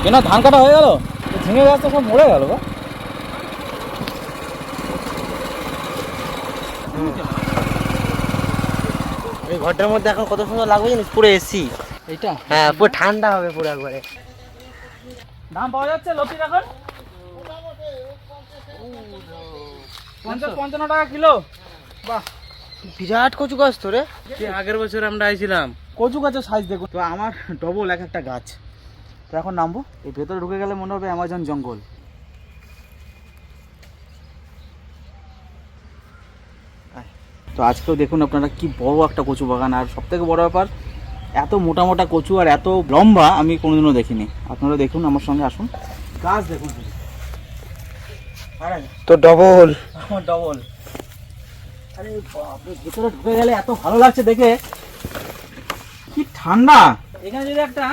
কেন ধান কাটা হয়ে গেল? ঝিঙে গাছ তো সব মরে গেল গো। এই ঘরটার মধ্যে এখন কত সুন্দর লাগবে জানিস, পুরো এসি। এইটা হ্যাঁ, পুরো ঠান্ডা হবে পুরো একবারে। দাম পাওয়া যাচ্ছে লতির এখন 50-55 টাকা কিলো। বাহ, বিরাট কচু গাছ তো রে। আগের বছর আমরা আইছিলাম। কচু গাছের সাইজ দেখুন তো, আমার ডবল এক একটা গাছ। তো এখন নামবো, এই ভেতরে ঢুকে গেলে মনে হবে অ্যামাজন জঙ্গল। তো আজকেও দেখুন আপনারা কি বড় একটা কচু বাগান, আর সব থেকে বড় ব্যাপার এত মোটা মোটা কচু আর এত লম্বা আমি কোনোদিনও দেখিনি। আপনারা দেখুন, আমার সঙ্গে আসুন, গাছ দেখুন তো ডবল, আমার ডবল। আরে বাপরে, ভিতরে ঢুকে গেলে এত ভালো লাগছে দেখে, কি ঠান্ডা। এখানে যদি একটা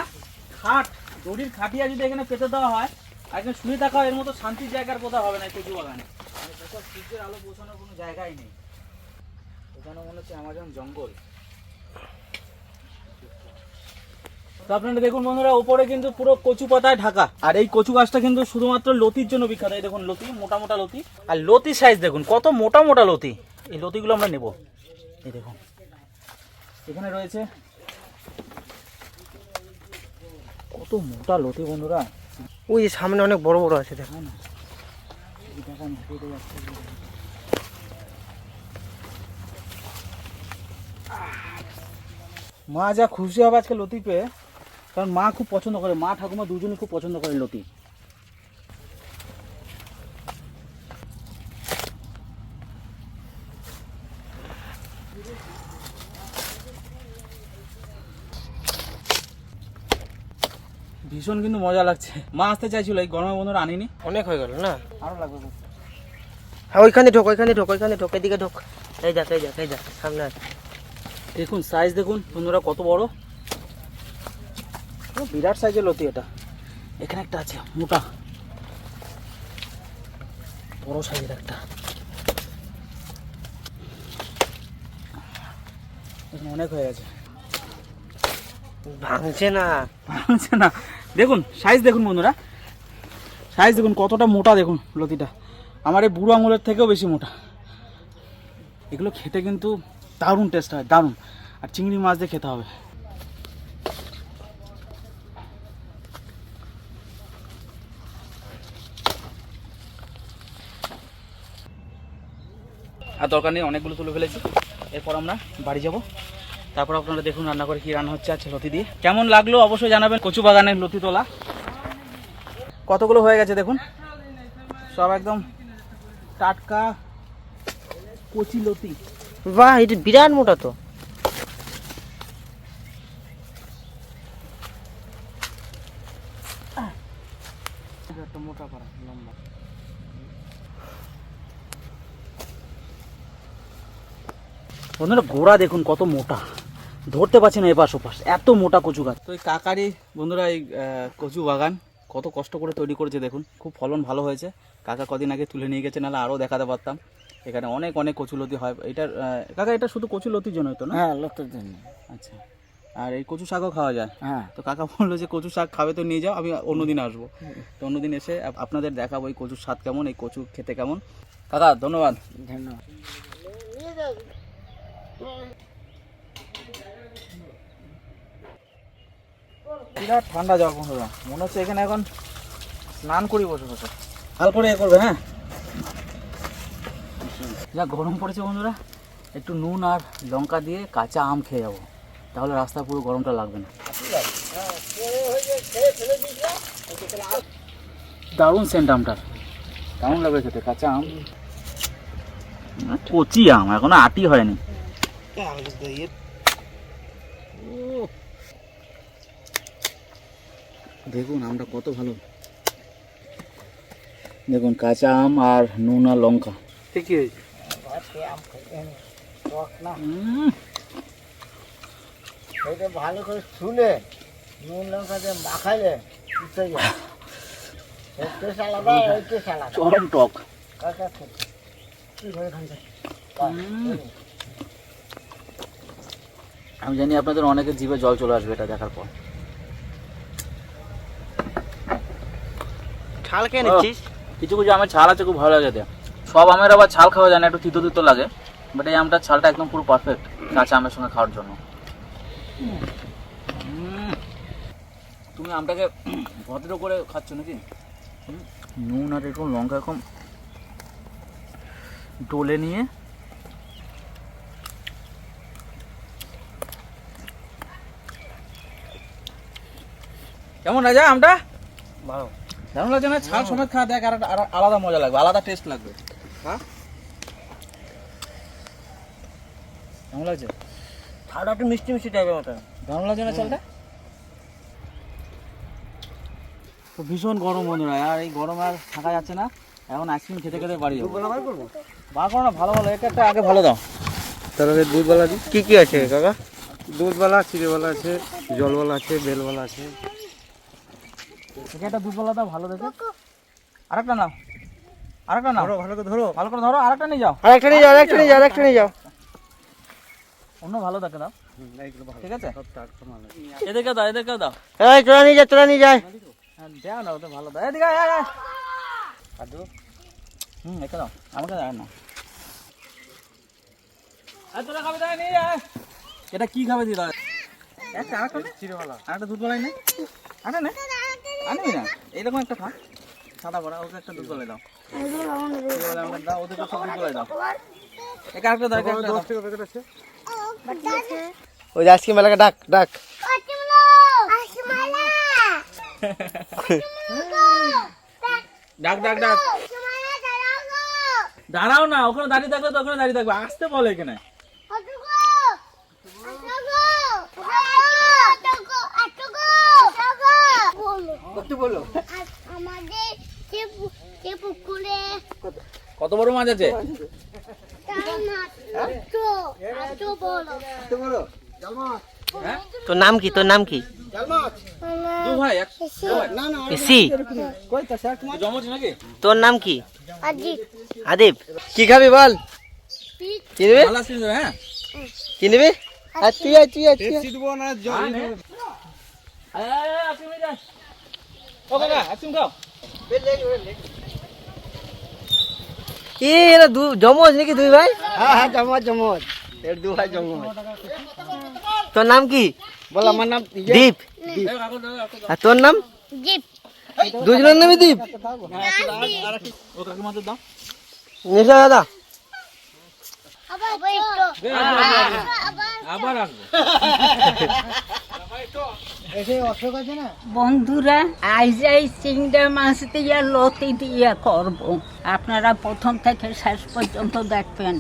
খাট, দড়ির খাটিয়া যদি এখানে পেতে দেওয়া হয়, একদম শুয়ে থাকা এর মতো শান্তির জায়গার কোথাও হবে না এই কচু বাগানে। সূর্যের আলো পৌঁছানোর কোনো জায়গাই নেই, এখানে মনে হচ্ছে অ্যামাজন জঙ্গল। তো আপনারা দেখুন বন্ধুরা, উপরে কিন্তু পুরো কচু পাতায় ঢাকা, আর এই কচু গাছটা কিন্তু শুধুমাত্র লতির জন্য বিখ্যাত। এই দেখুন লতি, মোটা মোটা লতি, আর লতির সাইজ দেখুন কত মোটা মোটা লতি। এই লতিগুলো আমরা নেব। এই দেখুন এখানে রয়েছে কত মোটা লতি বন্ধুরা। ওই সামনে অনেক বড় বড় আছে দেখো না, মা যা খুশি হবে আজকে লতি পেয়ে, কারণ মা খুব পছন্দ করে, মা ঠাকুমা দুজনই খুব পছন্দ করে লতি। ভীষণ কিন্তু মজা লাগছে। মা আসতে চাইছিল, এই গরমের বন্ধুরা আনিনি। অনেক হয়ে গেল না, আরো লাগবে। হ্যাঁ ওইখানে ঢোক, ওইখানে ঢোক, ওইখানে ঢোক, এদিকে ঢোক। এই দেখ, এই দেখ, এই দেখ সামনে আছে। দেখুন সাইজ দেখুন বন্ধুরা কত বড়, বিরাট সাইজের লতি এটা। এখানে একটা আছে মোটা বড় সাইজের একটা, অনেক হয়ে গেছে। ভাঙছে না, ভাঙছে না। দেখুন সাইজ দেখুন বন্ধুরা, সাইজ দেখুন কতটা মোটা। দেখুন লতিটা আমার এই বুড়ো আঙুলের থেকেও বেশি মোটা। এগুলো খেতে কিন্তু দারুণ টেস্ট হয়, দারুণ। আর চিংড়ি মাছ দিয়ে খেতে হবে। আর দরকার নেই, অনেকগুলো তুলে ফেলেছি। এরপর আমরা বাড়ি যাব। তারপর আপনারা দেখুন রান্না করে কি রান্না হচ্ছে আছে লতি দিয়ে। কেমন লাগলো অবশ্যই জানাবেন। কচু বাগানের লতি তোলা কতগুলো হয়ে গেছে দেখুন, সব একদম টাটকা কচি লতি। বাহ, এটা বিরাট মোটা তো। একটা মোটা করা লম্বা। বন্ধুরা গোড়া দেখুন কত মোটা, ধরতে পারছি না এপাশ ওপাশ, এত মোটা কচু গাছ। তো এই কাকারি বন্ধুরা এই কচু বাগান কত কষ্ট করে তৈরি করেছে দেখুন, খুব ফলন ভালো হয়েছে। কাকা কদিন আগে তুলে নিয়ে গেছে, নাহলে আরও দেখাতে পারতাম। এখানে অনেক অনেক কচু লতি হয়। এটার কাকা এটা শুধু কচু লতির জন্য তো না? হ্যাঁ, লতির জন্য। আচ্ছা, আর এই কচু শাকও খাওয়া যায়? হ্যাঁ। তো কাকা বললো যে কচু শাক খাবে তো নিয়ে যাও, আমি অন্যদিন আসবো। তো অন্যদিন এসে আপনাদের দেখাবো এই কচুর স্বাদ কেমন, এই কচু খেতে কেমন। কাকা ধন্যবাদ। ধন্যবাদ। বিরাট ঠান্ডা জল বন্ধুরা, মনে হচ্ছে এখানে এখন স্নান করি বসে বসে। হাল করে এ করবে। হ্যাঁ, যা গরম পড়েছে বন্ধুরা, একটু নুন আর লঙ্কা দিয়ে কাঁচা আম খেয়ে যাবো, তাহলে রাস্তা পুরো গরমটা লাগবে না। দারুণ সেন্ট আমটার, কেমন লাগবে খেতে? কাঁচা আম, কচি আম, এখনো আটি হয়নি। দেখুন আমটা কত ভালো, দেখুন কাঁচা আম আর নুন আর লঙ্কা। ঠিকই হয়েছে। ভালো করে শুনে নুন লঙ্কা দিয়ে মাখাইলে চরম টক। আমি জানি আপনাদের অনেকের জিভে জল চলে আসবে এটা দেখার পর। ছাল খেয়ে নিচ্ছিস? কিছু কিছু আমের ছাল আছে খুব ভালো লাগে খেতে। সব আমের আবার ছাল খাওয়া যায় না, একটু তিতো তিতো লাগে, বাট এই আমটার ছালটা একদম পুরো পারফেক্ট কাঁচা আমের সঙ্গে খাওয়ার জন্য। তুমি আমটাকে ভদ্র করে খাচ্ছ নাকি? নুন আর এরকম লঙ্কা এরকম ডলে নিয়ে কেমন রাজা আমটা? ভালো দারুণ লাগছে না? ছাল সমেত খা, দেখ আর আলাদা মজা লাগবে, আলাদা টেস্ট লাগবে। হ্যাঁ কেমন লাগছে? ছালটা একটু মিষ্টি মিষ্টি টাইপের মতো। দারুণ লাগছে না চালটা? তো ভীষণ গরম বন্ধুরা, আর এই গরম আর থাকা যাচ্ছে না, এখন আইসক্রিম খেতে খেতে বাড়ি যাবো। বার করো না, ভালো ভালো, এটা একটা আগে ভালো দাও। তাহলে দুধওয়ালা দিই। কি কি আছে কাকা? দুধওয়ালা, চিড়েওয়ালা আছে, জলওয়ালা আছে, বেলওয়ালা আছে। এটা একটা দুধওয়ালা দাও ভালো দেখে। আরেকটা নাও, আরেকটা নাও, ভালো করে ধরো। ভালো করে ধরো, আরেকটা নিয়ে যাও। আরেকটা নিয়ে যাও, আরেকটা নিয়ে যাও, আরেকটা নিয়ে যাও। অন্য ভালো দেখে দাও, ঠিক আছে? এদেরকে দাও, এদেরকে দাও। এই তোরা নিয়ে যা, তোরা নিয়ে যায়। হ্যাঁ দাও না, ওটা ভালো দাও। এদিকে আয়, আয়, আয়। একে দাও, আমাকে দাও না। আর তোরা খাবে দাও, নিয়ে যায়। এটা কি খাবে দিদা? একটা আরেকটা নে, চিড়েওয়ালা, আরেকটা দুধওয়ালাই নে। আরে নে, আনবি না? এইরকম একটা খা, সাদা বড়া, ওকে একটা দুধওয়ালাই দাও। চিড়েওয়ালা আমাকে দাও, ওদেরকে সব দুধওয়ালাই দাও। একে আরেকটা দাও, একে আরেকটা দাও। ওই যে আইসক্রিম মেলাকে ডাক ডাক। ডাক ডাক ডাক। দাঁড়াও না, ওখানে দাঁড়িয়ে থাকলে তো ওখানে দাঁড়িয়ে থাকবে, আসতে বলো এখানে। কত বড় মাছ আছে? তোর নাম কি? তোর নাম কি? দু ভাই এসি। জমজ নাকি? তোর নাম কি? আদিব। কি খাবি বল? কি নিবি? ভালো আসছিস তো? হ্যাঁ কি নিবি? আর তুই আয়, তুই আয়, তুই আয়। সিটবো না জল। আসিম যা। ও কাকা আসিম খাও। কি এরা জমজ নাকি দুই ভাই? হ্যাঁ হ্যাঁ, জমজ জমজ, এর দু ভাই জমজ। তোর নাম কি? বল আমার নাম দীপ। আর তোর নাম? দুজনের নামই দীপ। ও কাকি মাত্র দাও। নিশা দাদা আবার আসবো। বন্ধুরা, আজ এই চিংড়া মাছ দিয়ে লতি দিয়ে করব। আপনারা প্রথম থেকে শেষ পর্যন্ত দেখবেন।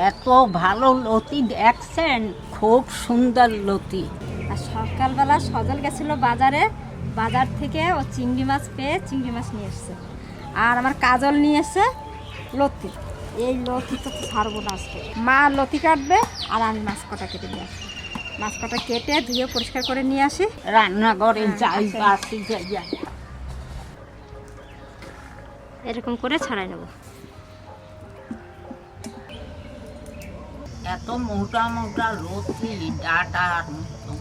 এত ভালো লতি দেখছেন, খুব সুন্দর লতি। আর সকালবেলা সজল গেছিল বাজারে, বাজার থেকে ও চিংড়ি মাছ পেয়ে চিংড়ি মাছ নিয়ে এসছে। আর আমার কাজল নিয়ে এসছে লতি। এই লতি তো ছাড়বো না আজকে। মা লতি কাটবে আর আমি মাছ কটা কেটে নিয়ে আসবো। মাছ কটা কেটে ধুয়ে পরিষ্কার করে নিয়ে আসি, রান্নাঘরে যাই বাসি যাই। এরকম করে ছাড়াই নেব। এত মোটা মোটা লতি, ডাটার মতো।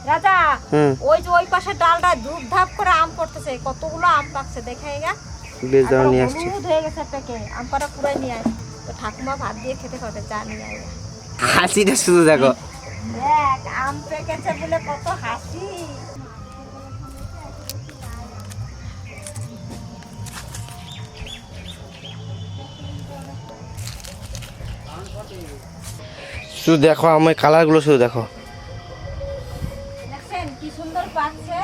রাজা, হুম, ওই যে ওই পাশে ডালটা ধূপ ধাপ করে আম পড়তেছে, কতগুলো আম পাকছে দেখে গা। বেশ দাও নিয়ে আসছি। হলুদ হয়ে গেছে পেকে, আম পাড়া পুরাই নিয়ে আয়। তো ঠাকুমা ভাত দিয়ে খেতে পারবে, চা নিয়ে আয়। হাসিটা শুধু দেখো। দেখ আম পেকেছে বলে কত হাসি। শুধু দেখো আমার কালারগুলো, শুধু দেখো দেখছেন কি সুন্দর পাকছে।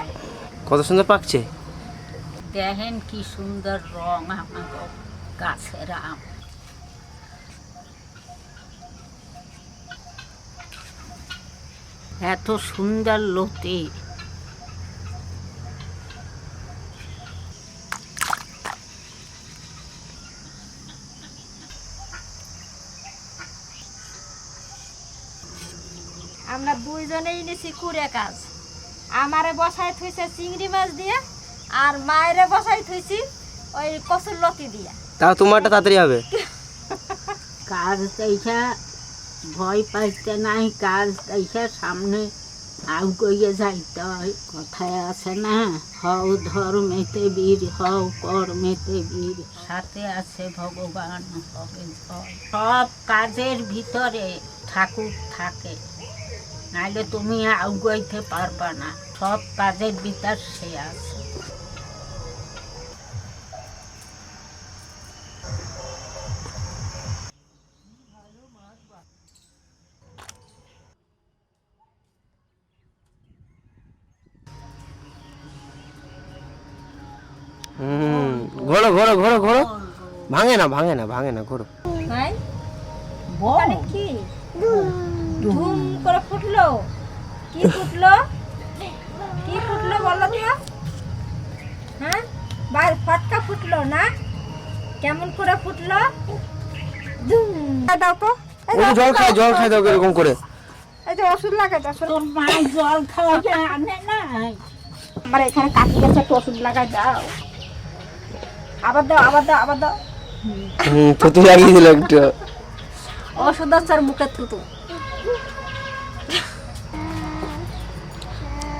কত সুন্দর পাকছে। দেখেন কি সুন্দর রং আমার গাছের আম। এত সুন্দর লতি। আমরা দুইজনেই নিছি কুড়ে কাজ। আমারে বসাই থুইছে চিংড়ি মাছ দিয়ে, আর মায়েরে বসাই থুইছি ওই কচুর লতি দিয়ে। তাও তোমারটা তাড়াতাড়ি হবে। কাজ দেখা ভয় পাইতে নাই, কাজ দেখা সামনে আউ কইয়ে যাইতে হয়, কথায় আছে না, হও ধর্মেতে বীর, হও কর্মেতে বীর, সাথে আছে ভগবান হবে জয়। সব কাজের ভিতরে ঠাকুর থাকে, নাইলে তুমি আউগাইতে পারবা না। সব কাজের ভিতর সে আছে। ঘোরো ঘোরো ঘোরো ঘোরো, ভাঙে না ভাঙে না ভাঙে না, ঘোরো। ভাই বল মানে কি ধুম করে ফুটলো? কি ফুটলো? কি ফুটলো বলো তো? হ্যাঁ, বাইর ফটকা ফুটলো না? কেমন করে ফুটলো? ধুম দাও তো, ওই যে জল খাই দাও এরকম করে। এই যে ওষুধ লাগাই দাও। তোর মা জল খাওয়াতে আনে নাই? আমার এখানে কাটি গেছে, একটু ওষুধ লাগাই দাও। আবার দাও, আবার দাও, আবার দাও। থুতু লাগিয়ে দিল একটু। ওষুধ হচ্ছে আর মুখে থুতু।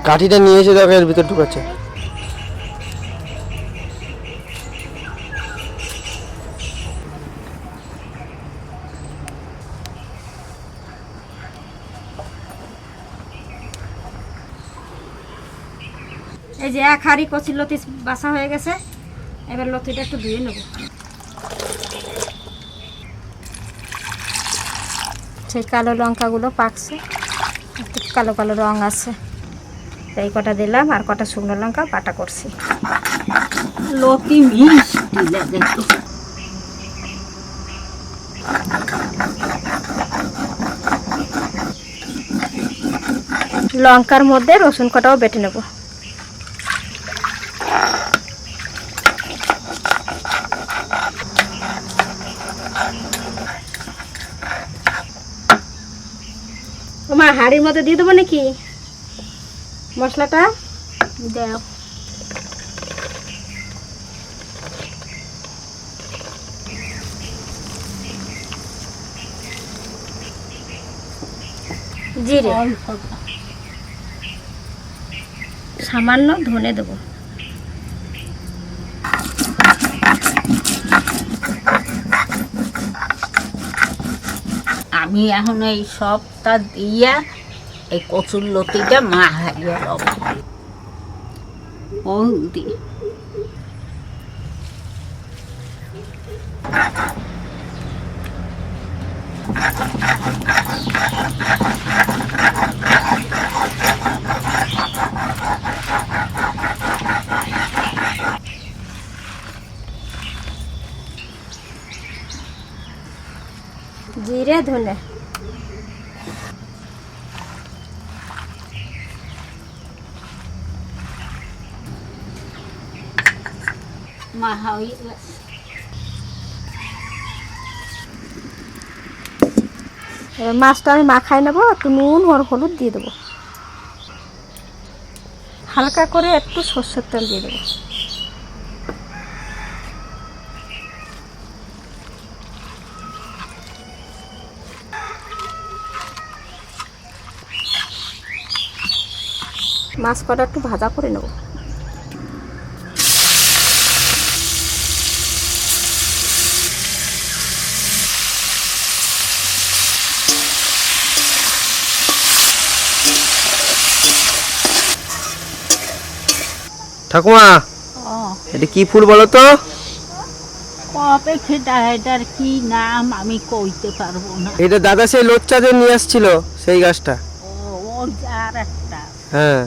কাঠিটা নিয়ে এসে দেখো এর ভিতর ঢুকাচ্ছে। এই যে এক হাঁড়ি কচি লতি বাসা হয়ে গেছে, এবার লতিটা একটু ধুয়ে নেব। সেই কালো লঙ্কাগুলো পাকছে, একটু কালো কালো রং আছে, এই কটা দিলাম, আর কটা শুকনো লঙ্কা বাটা করছি। লতি মিষ্টি লাগে তো। লঙ্কার মধ্যে রসুন কটাও বেটে নেব। মা হাঁড়ির মধ্যে দিয়ে দেবো নাকি মশলাটা? দাও। জিরে, সামান্য ধনে দেবো। আমি এখন এই সবটা দিয়া এই কচুর লতিটা মা হারিয়ে রব দি। জিরে ধনে মা হয়ে গেছে। এবার মাছটা আমি মাখাই নেবো, একটু নুন আর হলুদ দিয়ে দেবো, হালকা করে একটু সর্ষের তেল দিয়ে দেবো। মাছ কটা একটু ভাজা করে নেব। ঠাকুমা, এটা কি ফুল বলো তো? কবে খেটা, এটার কি নাম আমি কইতে পারবো না। এটা দাদা সেই লোচ্চাদের নিয়ে আসছিল, সেই গাছটা। ও আর একটা। হ্যাঁ,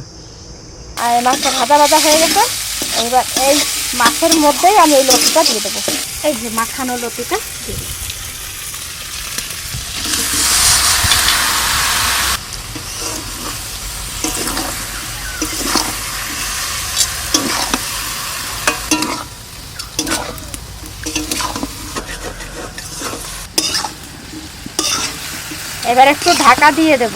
আর মাছটা ভাজা ভাজা হয়ে গেছে, এবার এই মাছের মধ্যেই আমি এই লতিটা দিয়ে দেবো। এই যে মাখানো লতিটা দিয়ে দেবো। এবার একটু ঢাকা দিয়ে দেব।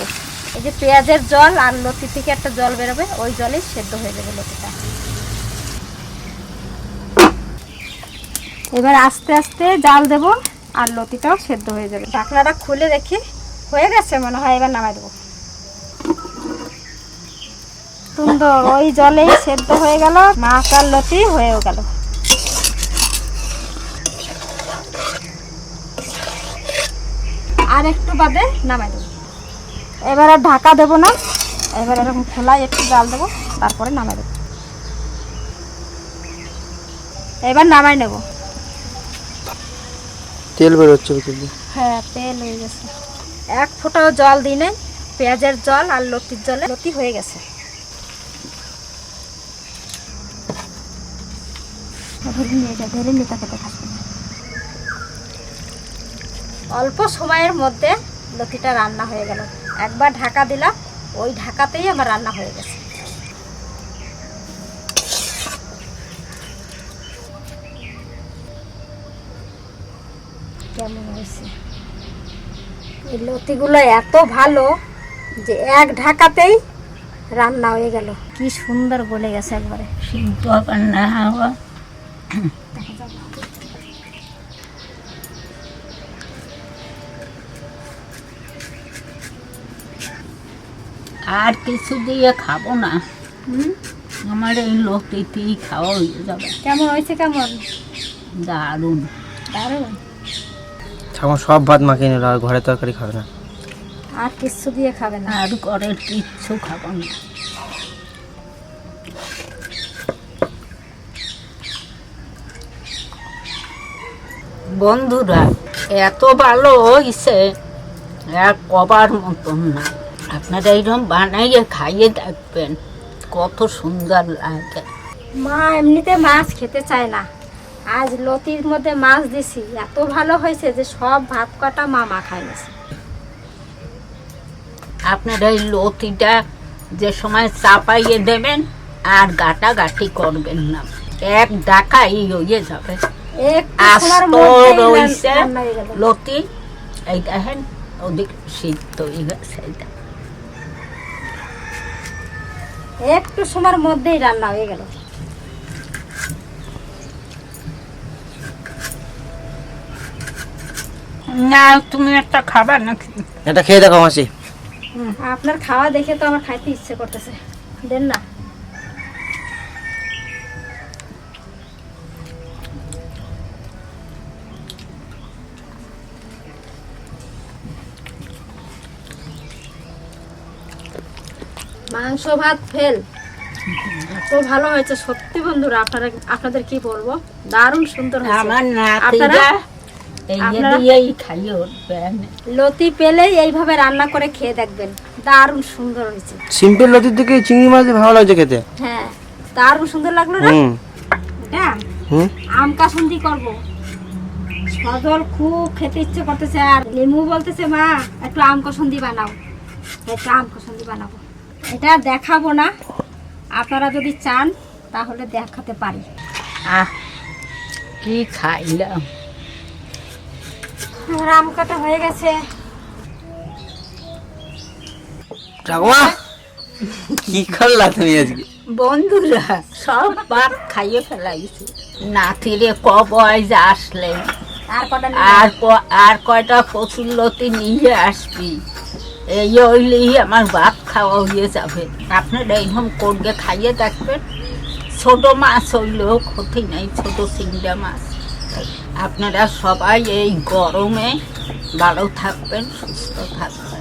এই যে পেঁয়াজের জল আর লতি থেকে একটা জল বেরোবে, ওই জলেই সেদ্ধ হয়ে যাবে লতিটা। এবার আস্তে আস্তে জাল দেব, আর লতিটাও সেদ্ধ হয়ে যাবে। ঢাকনাটা খুলে দেখি হয়ে গেছে মনে হয়, এবার নামাই দেবো। সুন্দর, ওই জলেই সেদ্ধ হয়ে গেল, মাছ আর লতি হয়েও গেল। আর একটু বাদে নামাই দেবো। এবার আর ঢাকা দেবো না, এবার এরকম খোলায় একটু জাল দেবো, তারপরে নামাই দেবো। এবার নামাই নেব। তেল বেরোচ্ছে ভিতর দিয়ে। হ্যাঁ, তেল হয়ে গেছে। এক ফোঁটাও জল দিই নাই, পেঁয়াজের জল আর লতির জলে লতি হয়ে গেছে। অল্প সময়ের মধ্যে লতিটা রান্না হয়ে গেল। একবার ঢাকা দিলাম, ওই ঢাকাতেই আমার রান্না হয়ে গেছে। কেমন হয়েছে? এই লতিগুলো এত ভালো যে এক ঢাকাতেই রান্না হয়ে গেল। কি সুন্দর গলে গেছে একবারে। সিদ্ধ আবার না হওয়া। আর কিছু দিয়ে খাবো না, আমার এই লতিতেই খাওয়া হয়ে যাবে। কেমন হয়েছে? কেমন? দারুণ। দারুণ। ঠাকুমা সব ভাত মাখিয়ে নিল, আর ঘরে তরকারি খাবে না। আর কিছু দিয়ে খাবে না? আর ঘরের কিচ্ছু খাবো না। বন্ধুরা, এত ভালো হয়েছে এক কবার মতন না। আপনারা এইরকম বানাইয়ে খাইয়ে দেখবেন, কত সুন্দর লাগে। মা এমনিতে মাছ খেতে চায় না, আজ লতির মধ্যে মাছ দিছি, এত ভালো হয়েছে যে সব ভাত কটা মা মাখায় গেছে। আপনারা এই লতিটা যে সময় চাপাইয়ে দেবেন আর গাটাগাটি করবেন না, এক ডাকাই হয়ে যাবে। লতি এই দেখেন ওদিক সিদ্ধ হয়ে গেছে। একটু সময়ের মধ্যেই রান্না হয়ে গেল। না, তুমি একটা খাবার নাকি? এটা খেয়ে দেখো মাসি। আপনার খাওয়া দেখে তো আমার খাইতে ইচ্ছে করতেছে, দেন না। মাংস ভাত ফেল, এত ভালো হয়েছে সত্যি বন্ধুরা। আপনাদের কি বলবো, দারুণ সুন্দর হয়েছে। আমার নাতিরা এই খাইয়ে উঠবেন। লতি পেলেই এইভাবে রান্না করে খেয়ে দেখবেন, দারুণ সুন্দর হয়েছে। সিম্পল লতির থেকে চিংড়ি মাছ ভালো লাগছে খেতে। হ্যাঁ, দারুণ সুন্দর লাগলো না? এটা আম কাসুন্দি করবো। সজল খুব খেতে ইচ্ছে করতেছে, আর লিমু বলতেছে মা একটু আম কাসুন্দি বানাও, একটু আম কাসুন্দি বানাবো। এটা দেখাবো না, আপনারা যদি চান তাহলে দেখাতে পারি। কি খাইলাম। আমার আম কাটা হয়ে গেছে। ঠাকুমা কি করলা তুমি আজকে? বন্ধুরা সব ভাত খাইয়ে ফেলাইছি। নাতিরে কবয় আসলে আর কয়টা কচুর লতি নিয়ে আসবি, এই হইলেই আমার ভাত খাওয়া হয়ে যাবে। আপনারা এইরকম করবে খাইয়ে দেখবেন। ছোট মাছ হইলেও ক্ষতি নাই, ছোট চিংড়া মাছ। আপনারা সবাই এই গরমে ভালো থাকবেন, সুস্থ থাকবেন।